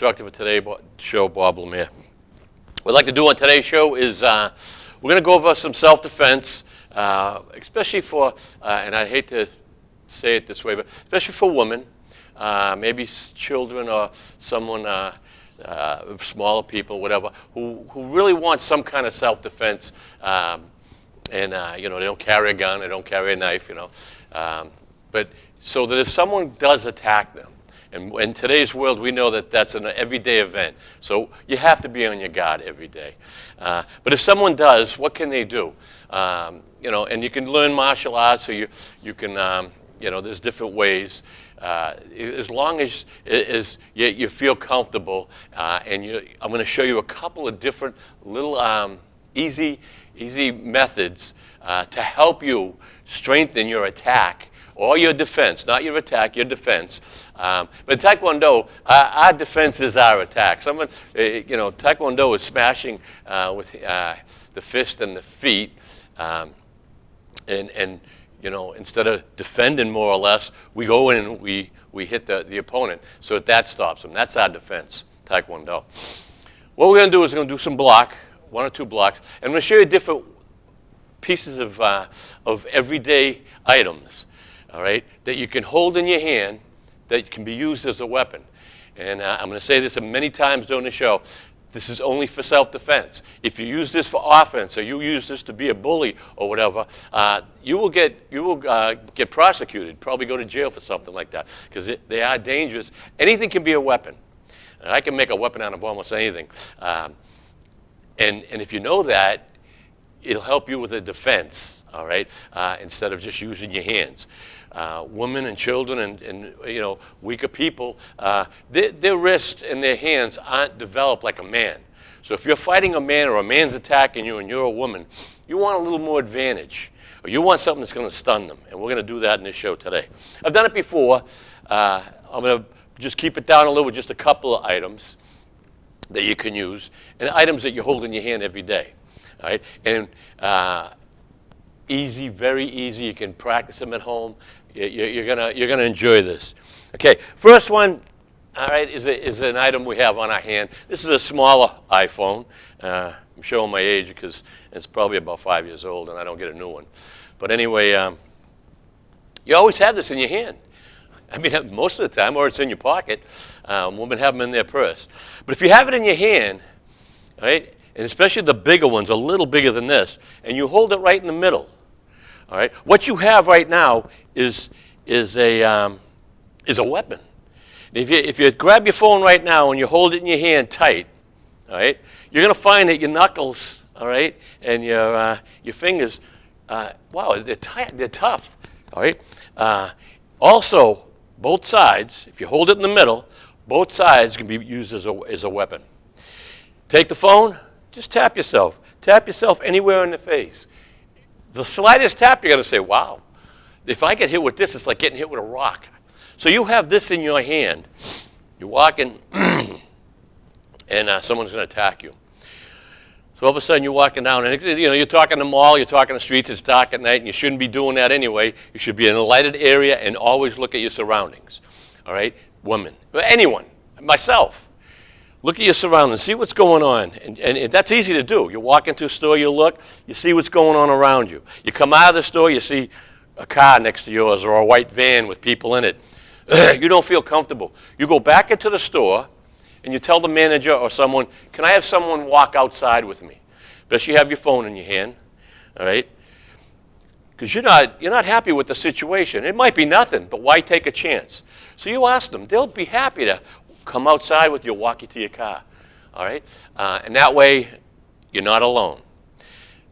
instructor for today's show, Bob Lemire. What I'd like to do on today's show is we're going to go over some self-defense, especially for, and I hate to say it this way, but especially for women, maybe children or someone, smaller people, whatever, who really want some kind of self-defense, and they don't carry a gun, they don't carry a knife, but so that if someone does attack them, and in today's world, we know that that's an everyday event. So you have to be on your guard every day. But if someone does, what can they do? And you can learn martial arts, so you can, there's different ways. As long as you feel comfortable, and I'm going to show you a couple of different little easy methods to help you strengthen your attack or your defense, not your attack, your defense. But in Taekwondo, our defense is our attack. Taekwondo is smashing with the fist and the feet, and instead of defending more or less, we go in and we hit the opponent so that stops them. That's our defense, Taekwondo. What we're going to do is we're going to do some block, 1 or 2 blocks, and I'm going to show you different pieces of everyday items, all right, that you can hold in your hand that can be used as a weapon. And I'm going to say this many times during the show. This is only for self-defense. If you use this for offense, or you use this to be a bully or whatever, you will get prosecuted. Probably go to jail for something like that, because they are dangerous. Anything can be a weapon. And I can make a weapon out of almost anything. And if you know that, it'll help you with a defense. All right, instead of just using your hands. Women and children and weaker people, their wrists and their hands aren't developed like a man. So if you're fighting a man or a man's attacking you and you're a woman, you want a little more advantage. Or you want something that's going to stun them. And we're going to do that in this show today. I've done it before. I'm going to just keep it down a little with just a couple of items that you can use, and items that you hold in your hand every day. All right, and easy, very easy. You can practice them at home. You're gonna enjoy this. Okay, first one, all right, is an item we have on our hand. This is a smaller iPhone. I'm showing my age because it's probably about 5 years old, and I don't get a new one. But anyway, you always have this in your hand. I mean, most of the time, or it's in your pocket. Women have them in their purse. But if you have it in your hand, all right, and especially the bigger ones, a little bigger than this, and you hold it right in the middle. All right, what you have right now is a weapon. If you grab your phone right now and you hold it in your hand tight, all right, you're going to find that your knuckles, all right, and your fingers, wow, they're tough. All right. Also, both sides, if you hold it in the middle, both sides can be used as a weapon. Take the phone, just tap yourself. Tap yourself anywhere in the face. The slightest tap, you're going to say, wow, if I get hit with this, it's like getting hit with a rock. So you have this in your hand. You're walking, and someone's going to attack you. So all of a sudden, you're walking down, and you're talking the mall, you're talking the streets, it's dark at night, and you shouldn't be doing that anyway. You should be in a lighted area and always look at your surroundings. All right? Women. Anyone. Myself. Look at your surroundings. See what's going on. And that's easy to do. You walk into a store, you look, you see what's going on around you. You come out of the store, you see a car next to yours or a white van with people in it. You don't feel comfortable. You go back into the store, and you tell the manager or someone, can I have someone walk outside with me? Best you have your phone in your hand, all right? Because you're not happy with the situation. It might be nothing, but why take a chance? So you ask them. They'll be happy to come outside with you, walk you to your car, all right? And that way, you're not alone.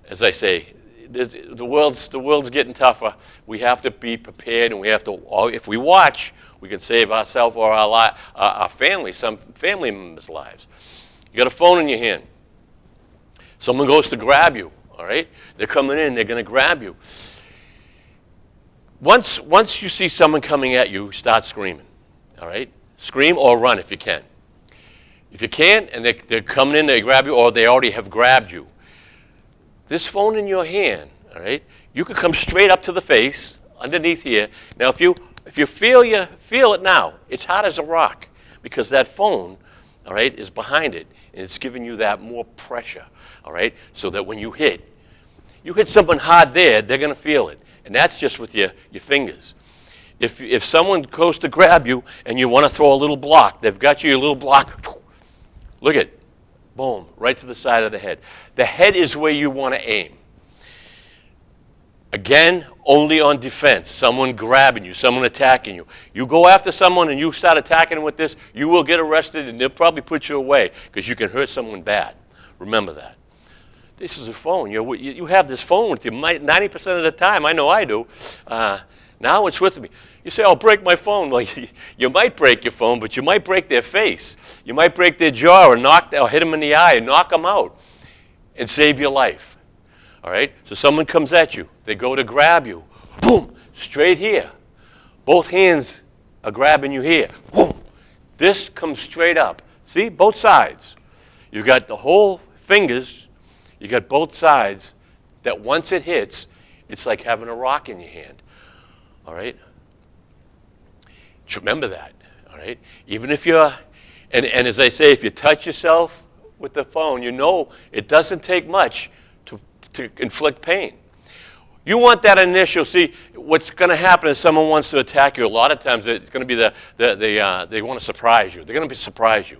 As I say, the world's getting tougher. We have to be prepared, and we have to. If we watch, we can save ourselves or our family, some family members' lives. You got a phone in your hand. Someone goes to grab you. All right, they're coming in. They're going to grab you. Once you see someone coming at you, start screaming. All right. Scream or run if you can. If you can't, and they're coming in, they grab you, or they already have grabbed you. This phone in your hand, all right, you could come straight up to the face, underneath here. Now, if you feel it now, it's hot as a rock, because that phone all right, is behind it, and it's giving you that more pressure, all right, so that when you hit someone hard there, they're going to feel it, and that's just with your fingers. If someone goes to grab you and you want to throw a little block, they've got you a little block, look at, boom, right to the side of the head. The head is where you want to aim. Again, only on defense, someone grabbing you, someone attacking you. You go after someone and you start attacking them with this, you will get arrested and they'll probably put you away because you can hurt someone bad. Remember that. This is a phone. You have this phone with you 90% of the time. I know I do. Now it's with me. You say, I'll break my phone. Well, you might break your phone, but you might break their face. You might break their jaw or hit them in the eye and knock them out and save your life. All right? So someone comes at you. They go to grab you. Boom! Straight here. Both hands are grabbing you here. Boom! This comes straight up. See? Both sides. You got the whole fingers. You got both sides that once it hits, it's like having a rock in your hand. All right? Remember that. All right? Even if you're, and as I say, if you touch yourself with the phone, you know it doesn't take much to inflict pain. You want that initial, see, what's going to happen is someone wants to attack you. A lot of times it's going to be they want to surprise you. They're going to surprise you.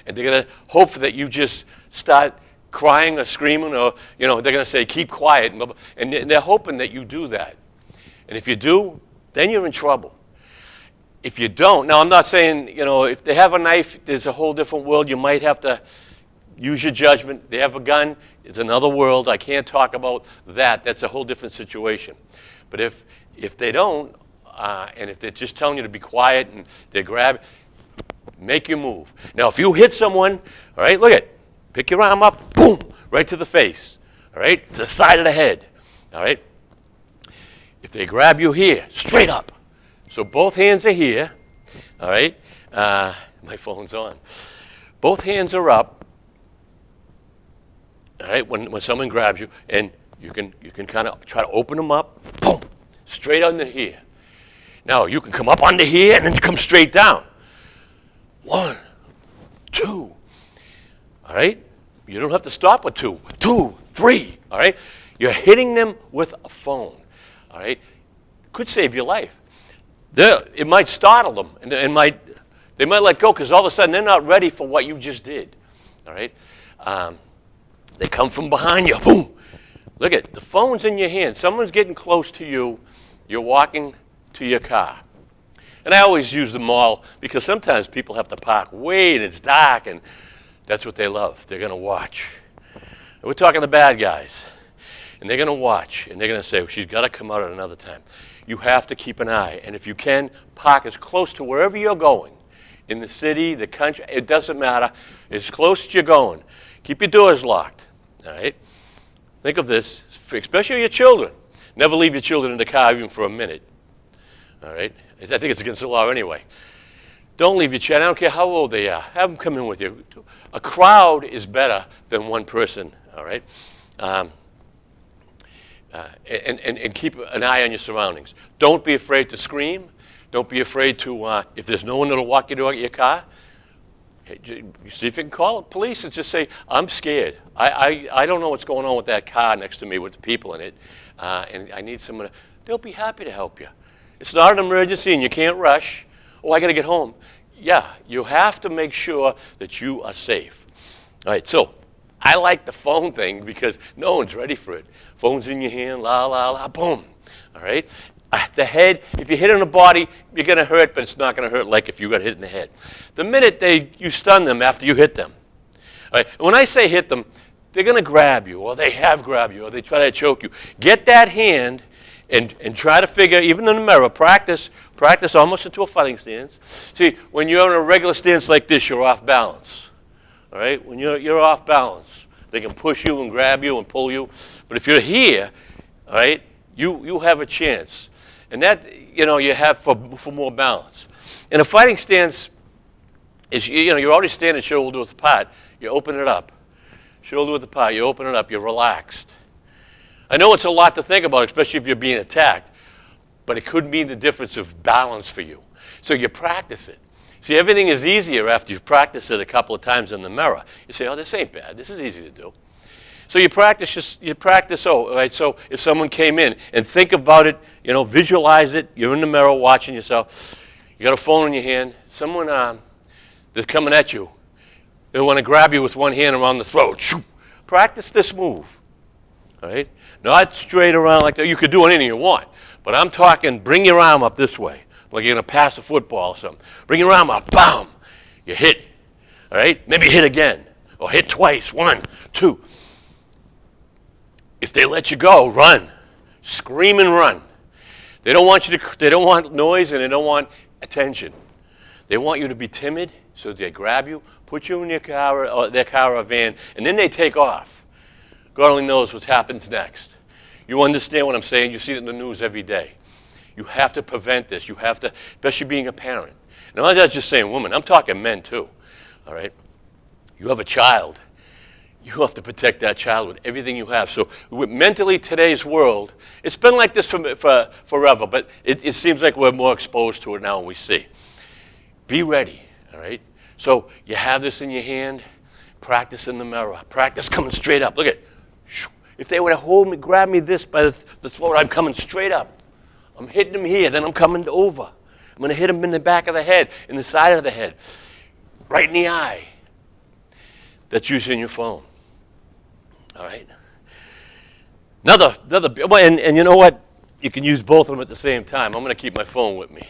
And they're going to hope that you just start crying or screaming or, they're going to say, keep quiet. And they're hoping that you do that. And if you do, then you're in trouble. If you don't, now I'm not saying, if they have a knife, there's a whole different world. You might have to use your judgment. They have a gun. It's another world. I can't talk about that. That's a whole different situation. But if they don't, and if they're just telling you to be quiet and they grab, make your move. Now, if you hit someone, all right, look at, pick your arm up, boom, right to the face, all right, to the side of the head, all right. If they grab you here, straight up. So both hands are here, all right. My phone's on. Both hands are up. All right, when someone grabs you, and you can kind of try to open them up, boom, straight under here. Now, you can come up under here, and then you come straight down. 1, 2, all right? You don't have to stop with 2, 2, 3, all right? You're hitting them with a phone, all right? Could save your life. It might startle them, and they might let go, because all of a sudden, they're not ready for what you just did, all right? They come from behind you. Boom. Look at the phone's in your hand. Someone's getting close to you. You're walking to your car. And I always use the mall because sometimes people have to park way and it's dark, and that's what they love. They're going to watch. And we're talking the bad guys. And they're going to watch, and they're going to say, well, she's got to come out at another time. You have to keep an eye. And if you can, park as close to wherever you're going. In the city, the country, it doesn't matter. As close as you're going. Keep your doors locked, all right? Think of this, especially your children. Never leave your children in the car even for a minute, all right? I think it's against the law anyway. Don't leave your child. I don't care how old they are. Have them come in with you. A crowd is better than one person, all right? And keep an eye on your surroundings. Don't be afraid to scream. Don't be afraid to, if there's no one that'll walk you to your car, see if you can call the police and just say, I'm scared. I don't know what's going on with that car next to me with the people in it, and I need someone. They'll be happy to help you. It's not an emergency and you can't rush. Oh, I got to get home. Yeah, you have to make sure that you are safe. All right, so I like the phone thing because no one's ready for it. Phone's in your hand, la, la, la, boom. All right? The head, if you hit on the body, you're going to hurt, but it's not going to hurt like if you got hit in the head. The minute you stun them after you hit them. All right? When I say hit them, they're going to grab you, or they have grabbed you, or they try to choke you. Get that hand and try to figure, even in the mirror, practice almost into a fighting stance. See, when you're in a regular stance like this, you're off balance. All right? When you're off balance, they can push you and grab you and pull you. But if you're here, all right, you have a chance. And that, you have for more balance. And a fighting stance is, you're already standing shoulder width apart. You open it up. Shoulder width apart. You open it up. You're relaxed. I know it's a lot to think about, especially if you're being attacked. But it could mean the difference of balance for you. So you practice it. See, everything is easier after you've practiced it a couple of times in the mirror. You say, oh, this ain't bad. This is easy to do. So you practice, all right, so if someone came in and think about it, visualize it, you're in the mirror watching yourself, you got a phone in your hand, someone that's coming at you, they want to grab you with one hand around the throat. Practice this move, all right? Not straight around like that. You could do anything you want, but I'm talking bring your arm up this way, like you're going to pass a football or something. Bring your arm up, bam, you hit, all right? Maybe hit again, or hit twice, 1, 2. If they let you go, run. Scream and run. They don't want noise and they don't want attention. They want you to be timid, so they grab you, put you in your car or their car or van, and then they take off. God only knows what happens next. You understand what I'm saying? You see it in the news every day. You have to prevent this. You have to, especially being a parent. And I'm not just saying women. I'm talking men too. All right? You have a child. You have to protect that child with everything you have. So mentally, today's world, it's been like this for forever, but it seems like we're more exposed to it now and we see. Be ready, all right? So you have this in your hand, practice in the mirror. Practice coming straight up. Look at, if they were to hold me, grab me this by the throat, I'm coming straight up. I'm hitting them here, then I'm coming over. I'm going to hit them in the back of the head, in the side of the head, right in the eye. That's using your phone. All right. Another, and you know what? You can use both of them at the same time. I'm going to keep my phone with me.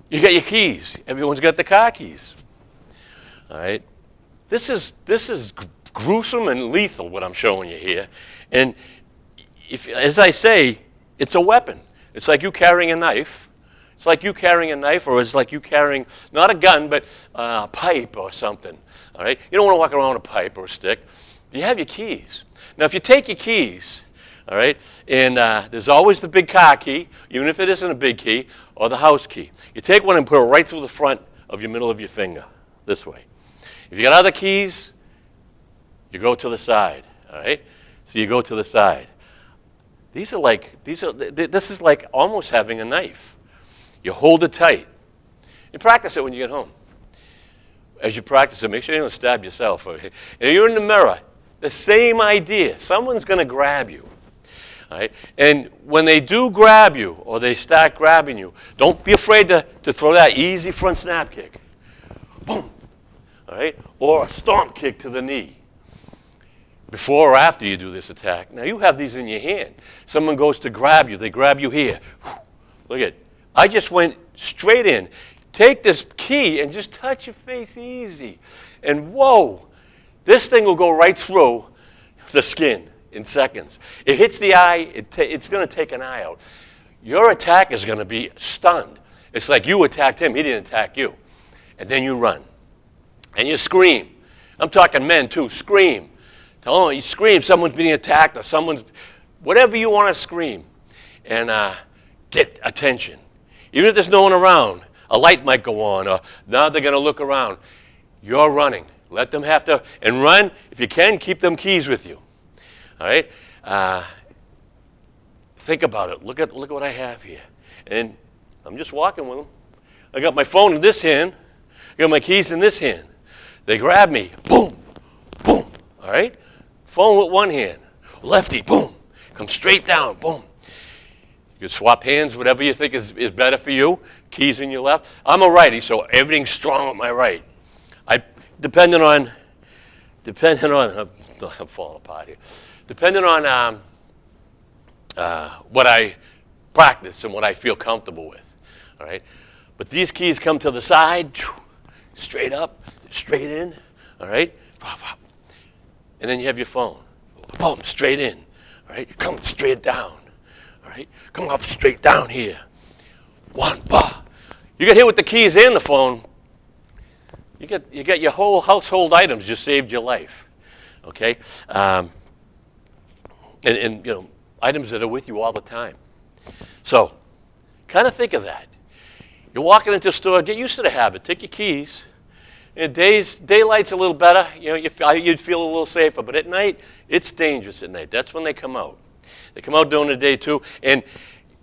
You got your keys. Everyone's got the car keys. All right. This is gruesome and lethal what I'm showing you here. And as I say, it's a weapon. It's like you carrying a knife. It's like you carrying a knife, or it's like you carrying not a gun, but a pipe or something. All right. You don't want to walk around with a pipe or a stick. You have your keys. Now, if you take your keys, all right, and there's always the big car key, even if it isn't a big key, or the house key. You take one and put it right through the front of your middle of your finger, this way. If you got other keys, you go to the side, all right? So you go to the side. This is like almost having a knife. You hold it tight. You practice it when you get home. As you practice it, make sure you don't stab yourself. And you're in the mirror. The same idea. Someone's going to grab you. All right? And when they do grab you, or they start grabbing you, don't be afraid to throw that easy front snap kick. Boom. All right? Or a stomp kick to the knee. Before or after you do this attack. Now, you have these in your hand. Someone goes to grab you. They grab you here. Look at it. I just went straight in. Take this key and just touch your face easy. And whoa, this thing will go right through the skin in seconds. It hits the eye, it's going to take an eye out. Your attack is going to be stunned. It's like you attacked him, he didn't attack you. And then you run. And you scream. I'm talking men too, scream. Tell them you scream, someone's being attacked or someone's, whatever you want to scream. And get attention. Even if there's no one around. A light might go on, or now they're going to look around. You're running. Let them have to, and run. If you can, keep them keys with you. All right? Think about it. Look at what I have here. And I'm just walking with them. I got my phone in this hand. I got my keys in this hand. They grab me. Boom. Boom. All right? Phone with one hand. Lefty. Boom. Come straight down. Boom. You can swap hands, whatever you think is better for you. Keys in your left. I'm a righty, so everything's strong with my right. Depending on, I'm falling apart here. Depending on what I practice and what I feel comfortable with, all right? But these keys come to the side, straight up, straight in, all right? And then you have your phone. Boom, straight in, all right? You come straight down. All right, come up straight down here. One, bah. You get hit with the keys and the phone. You get your whole household items just saved your life. Okay, and you know, items that are with you all the time. So, kind of think of that. You're walking into a store. Get used to the habit. Take your keys. Daylight's a little better. You know, you'd feel a little safer. But at night, it's dangerous at night. That's when they come out. They come out during the day too. And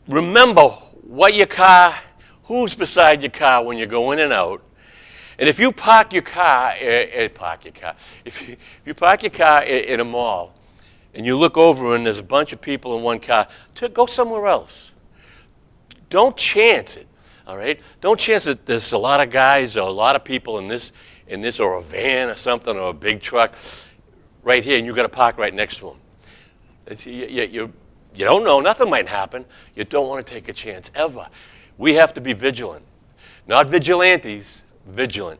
remember what your car who's beside your car when you go in and out. And if you park your car, if you park your car in a mall and you look over and there's a bunch of people in one car, go somewhere else. Don't chance it, all right? Don't chance that there's a lot of guys or a lot of people in this or a van or something or a big truck right here, and you got to park right next to them. You don't know. Nothing might happen. You don't want to take a chance ever. We have to be vigilant. Not vigilantes, vigilant.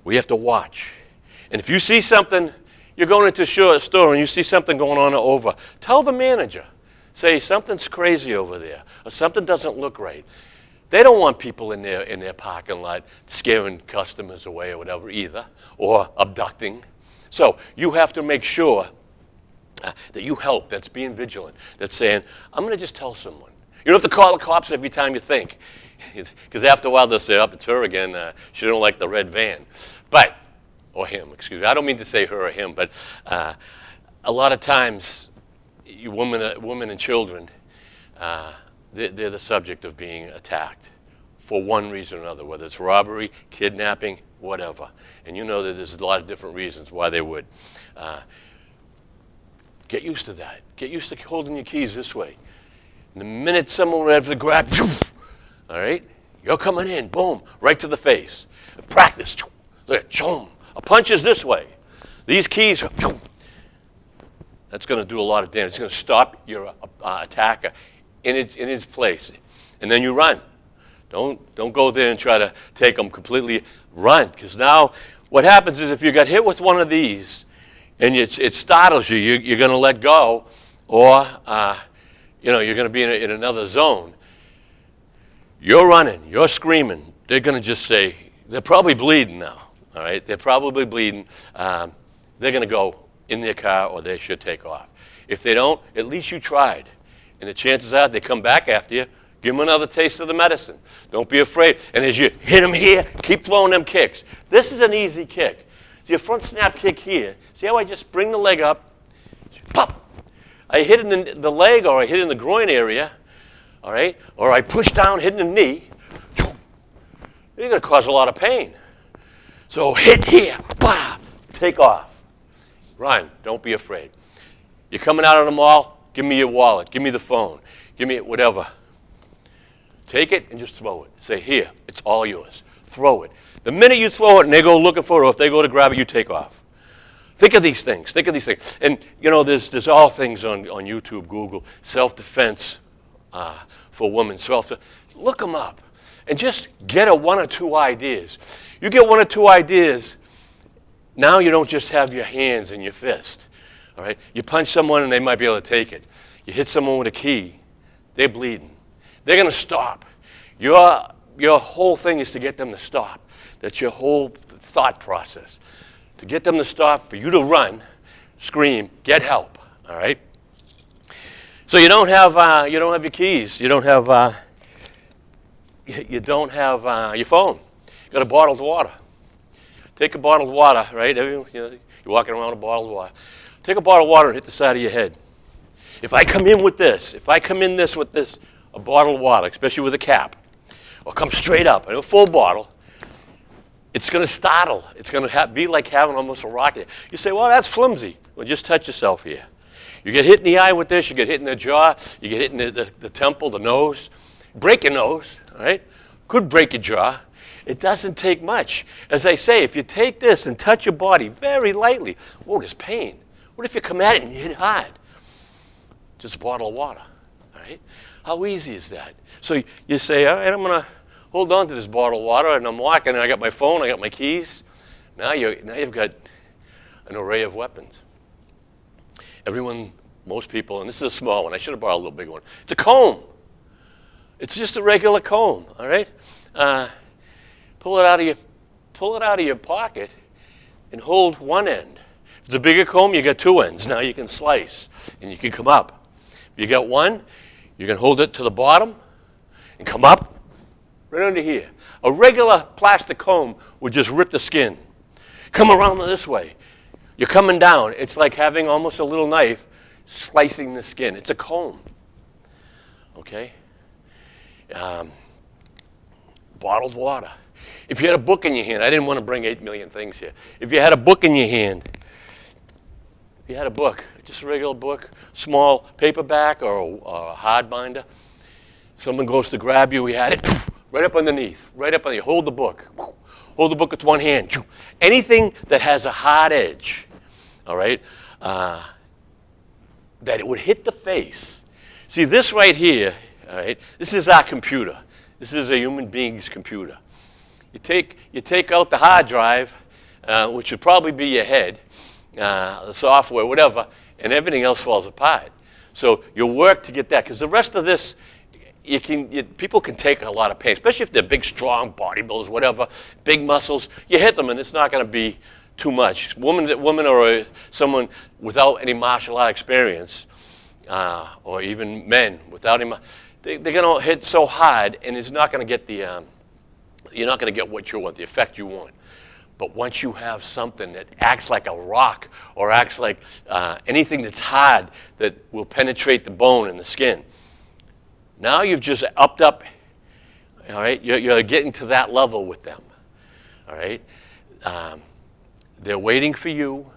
We have to watch. And if you see something, you're going into a store and you see something going on over, tell the manager. Say, something's crazy over there, or something doesn't look right. They don't want people in their parking lot scaring customers away or whatever either, or abducting. So you have to make sure that you help, that's being vigilant, that's saying, I'm going to just tell someone. You don't have to call the cops every time you think, because after a while they'll say, it's her again, she don't like the red van. But, or him, excuse me. I don't mean to say her or him, but a lot of times, you women and children, they're the subject of being attacked for one reason or another, whether it's robbery, kidnapping, whatever. And you know that there's a lot of different reasons why they would. Get used to that. Get used to holding your keys this way. And the minute someone would have to grab, all right, you're coming in, boom, right to the face. Practice. Look, a punch is this way. These keys are, that's going to do a lot of damage. It's going to stop your attacker in its place. And then you run. Don't go there and try to take them completely. Run, because now what happens is if you got hit with one of these and it startles you, you're going to let go, or you're going to be in another zone. You're running. You're screaming. They're going to just say, they're probably bleeding now. All right, they're probably bleeding. They're going to go in their car, or they should take off. If they don't, at least you tried. And the chances are they come back after you. Give them another taste of the medicine. Don't be afraid. And as you hit them here, keep throwing them kicks. This is an easy kick. So your front snap kick here. See how I just bring the leg up? Pop! I hit it in the leg, or I hit it in the groin area. All right? Or I push down, hit in the knee. You're going to cause a lot of pain. So hit here. Bah! Take off. Run. Don't be afraid. You're coming out of the mall, give me your wallet. Give me the phone. Give me whatever. Take it and just throw it. Say, here, it's all yours. Throw it. The minute you throw it and they go looking for it, or if they go to grab it, you take off. Think of these things. Think of these things. And, there's all things on YouTube, Google, self-defense for women. Look them up. And just get one or two ideas. You get one or two ideas, now you don't just have your hands and your fist. All right? You punch someone and they might be able to take it. You hit someone with a key, they're bleeding. They're going to stop. Your whole thing is to get them to stop. That's your whole thought process. To get them to stop, for you to run, scream, get help. All right. So you don't have your keys. You don't have your phone. You got a bottled water. Take a bottled water, right? You're walking around with a bottled water. Take a bottle of water and hit the side of your head. If I come in with this, a bottle of water, especially with a cap, or come straight up, a full bottle, it's going to startle. It's going to be like having almost a rocket. You say, well, that's flimsy. Well, just touch yourself here. You get hit in the eye with this, you get hit in the jaw, you get hit in the temple, the nose. Break your nose, all right? Could break your jaw. It doesn't take much. As I say, if you take this and touch your body very lightly, whoa, there's pain. What if you come at it and you hit hard? Just a bottle of water, all right? How easy is that? So you say, all right, I'm going to hold on to this bottle of water, and I'm walking, and I got my phone, I got my keys. Now you've got an array of weapons. Most people, and this is a small one. I should have brought a little bigger one. It's a comb. It's just a regular comb, all right? Pull it out of your pocket and hold one end. If it's a bigger comb, you got two ends. Now you can slice, and you can come up. If you got one, you can hold it to the bottom and come up right under here. A regular plastic comb would just rip the skin. Come around this way. You're coming down. It's like having almost a little knife slicing the skin. It's a comb. Okay? bottled water. If you had a book in your hand, I didn't want to bring 8 million things here. If you had a book in your hand, if you had a book, just a regular book, small paperback or a hard binder, someone goes to grab you, we had it right up underneath, hold the book. Hold the book with one hand. Anything that has a hard edge, all right, that it would hit the face. See, this right here, all right, this is our computer. This is a human being's computer. You take out the hard drive, which would probably be your head, the software, whatever, and everything else falls apart. So you work to get that, because the rest of this, people can take a lot of pain, especially if they're big, strong bodybuilders, whatever, big muscles. You hit them, and it's not going to be too much. Women or someone without any martial art experience, or even men without any, they're going to hit so hard, and it's not going to get you're not going to get what you want, the effect you want. But once you have something that acts like a rock or acts like anything that's hard that will penetrate the bone and the skin, now you've just upped up, all right? You're getting to that level with them, all right? They're waiting for you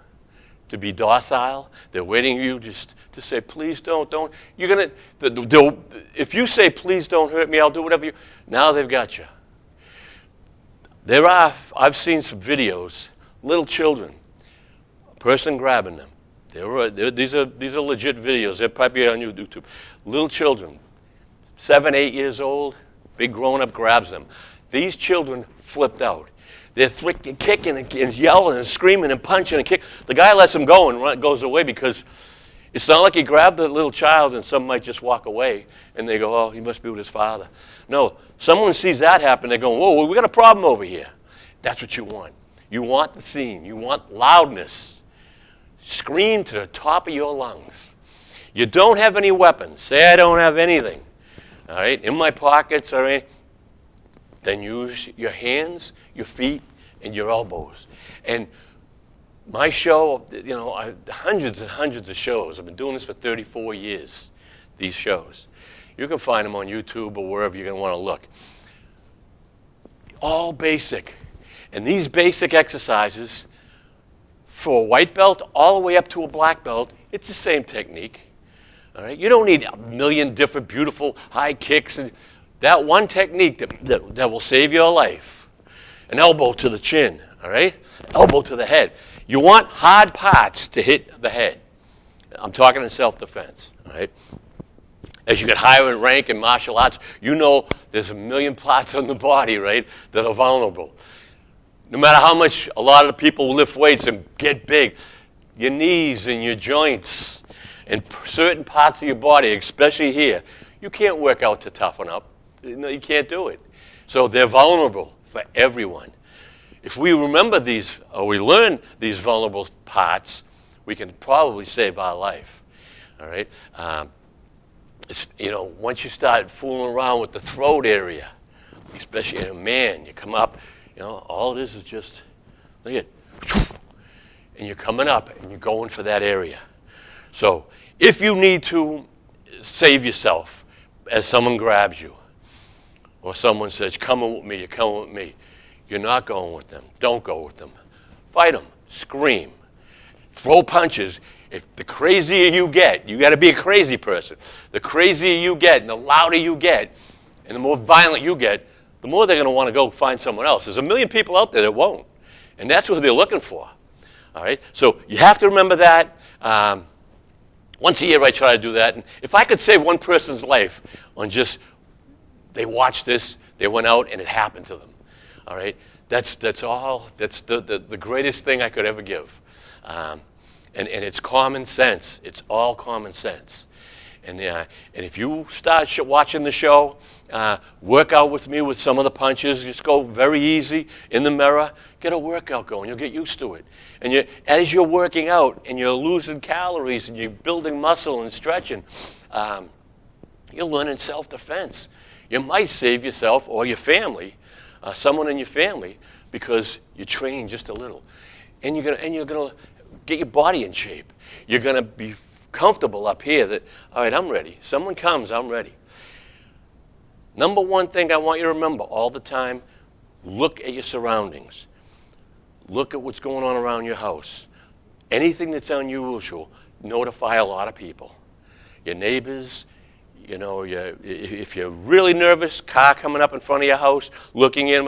to be docile. They're waiting for you just to say, please don't. You're going to, if you say, please don't hurt me, I'll do whatever now they've got you. I've seen some videos, little children, a person grabbing them. These are legit videos. They're probably on YouTube. Little children, 7, 8 years old, big grown-up grabs them. These children flipped out. They're kicking and yelling and screaming and punching and kicking. The guy lets them go and goes away, because it's not like he grabbed the little child and some might just walk away and they go, oh, he must be with his father. No, someone sees that happen, they're going, whoa, we got a problem over here. That's what you want. You want the scene. You want loudness. Scream to the top of your lungs. You don't have any weapons. Say, I don't have anything. All right, in my pockets, all right, then use your hands, your feet, and your elbows. And my show, hundreds and hundreds of shows. I've been doing this for 34 years, these shows. You can find them on YouTube or wherever you're going to want to look. All basic. And these basic exercises, for a white belt all the way up to a black belt, it's the same technique. All right? You don't need a million different beautiful high kicks. And that one technique that will save your life. An elbow to the chin, all right? Elbow to the head. You want hard parts to hit the head. I'm talking in self-defense, all right? As you get higher in rank in martial arts, you know there's a million parts on the body, right, that are vulnerable. No matter how much a lot of the people lift weights and get big, your knees and your joints and certain parts of your body, especially here, you can't work out to toughen up. You can't do it. So they're vulnerable for everyone. If we remember these, or we learn these vulnerable parts, we can probably save our life. All right? Once you start fooling around with the throat area, especially in a man, you come up, all it is just, look at it, and you're coming up and you're going for that area. So if you need to save yourself as someone grabs you, or someone says, come with me, you're coming with me, you're not going with them. Don't go with them. Fight them. Scream. Throw punches. If the crazier you get, you got to be a crazy person. The crazier you get and the louder you get and the more violent you get, the more they're going to want to go find someone else. There's a million people out there that won't. And that's what they're looking for. All right? So you have to remember that. Once a year I try to do that. And if I could save one person's life on just, they watched this, they went out, and it happened to them. All right? That's the greatest thing I could ever give. And it's common sense. It's all common sense. And if you start watching the show, work out with me with some of the punches. Just go very easy in the mirror. Get a workout going. You'll get used to it. And as you're working out and you're losing calories and you're building muscle and stretching, you're learning self-defense. You might save yourself or your family, someone in your family, because you train just a little. And you're gonna get your body in shape. You're gonna be comfortable up here that, all right, I'm ready. Someone comes, I'm ready. Number one thing I want you to remember all the time, look at your surroundings. Look at what's going on around your house. Anything that's unusual, notify a lot of people. Your neighbors, you know, if you're really nervous, car coming up in front of your house, looking in,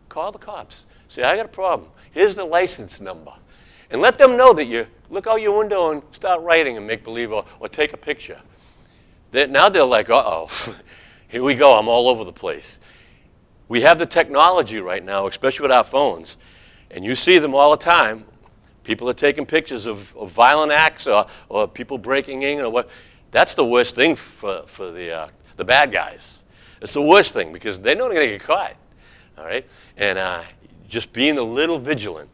call the cops. Say, I got a problem. Here's the license number. And let them know that you look out your window and start writing and make believe or take a picture. Now they're like, uh-oh, here we go, I'm all over the place. We have the technology right now, especially with our phones, and you see them all the time. People are taking pictures of violent acts or people breaking in or what. That's the worst thing for the bad guys. It's the worst thing because they know they're going to get caught, all right? And just being a little vigilant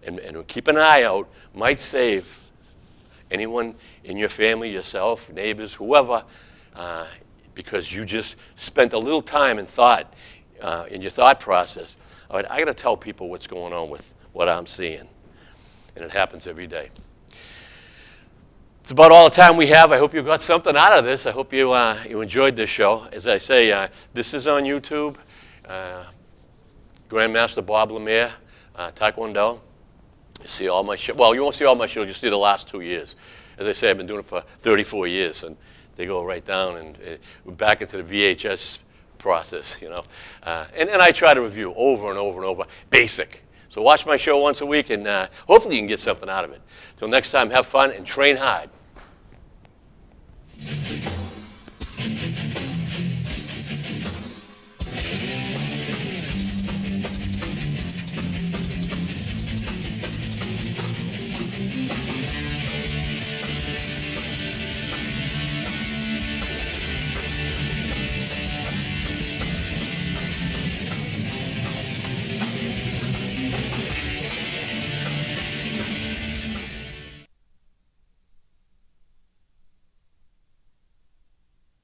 and keep an eye out might save anyone in your family, yourself, neighbors, whoever, because you just spent a little time and thought in your thought process. All right, I got to tell people what's going on with what I'm seeing, and it happens every day. It's about all the time we have. I hope you got something out of this. I hope you enjoyed this show. As I say, this is on YouTube. Grandmaster Bob Lemire, Taekwondo. You see all my shows. Well, you won't see all my shows. You'll see the last 2 years. As I say, I've been doing it for 34 years, and they go right down, and we're back into the VHS process, you know. And I try to review over and over and over, basic. So watch my show once a week, and hopefully you can get something out of it. Till next time, have fun and train hard.